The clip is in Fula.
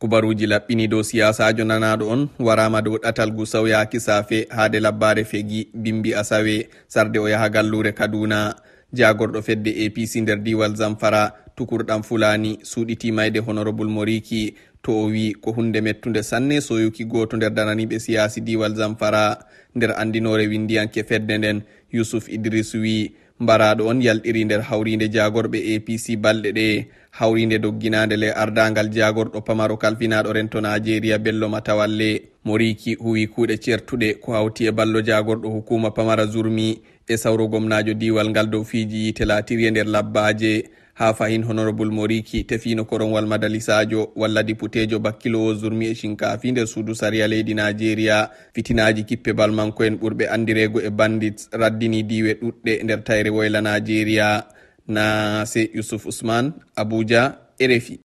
kubaruji laɓɓini dow siyasajo nanaɗo on warama dow ɗatal Gusau yaki safe haade labbare fegi bimbi asawe sarde o yaha gallure Kaduna. Jagorɗo fedde APC nder diwal Zamfara tukurɗam Fulani suɗiti mayde Honorable Moriki to o wi ko hunde mettunde sanne soyuki goto nder dananiɓe siyasi diwal Zamfara. Nder andinore windiyanke fedde nden Yusuf Idris wi mbaraɗo on yalɗiri nder hawrinde jagorɓe APC balɗe ɗe, hawrinde dogginande le ardangal jagorɗo pamaro kalfinaɗo rento Nigeria Bello Matawalle. Moriki huwi kuuɗe certuɗe ko hawti e ballo jagorɗo hukuma pamara Zurmi e sawro gomnajo diwal ngal dow fiji yite latiri nder labbaje. Ha fahin Honorable Moriki tefino korowal madalisajo walla diputejo bakkilowo Zurmi e Shinkafi nder suudu sariya leydi Nigeria. Fitinaji kippe balmanko en ɓurɓe andirego e bandits raddini diwe ɗuɗɗe nder tayre woyla Nigeria. Na se Yusuf Usman, Abuja, RFI.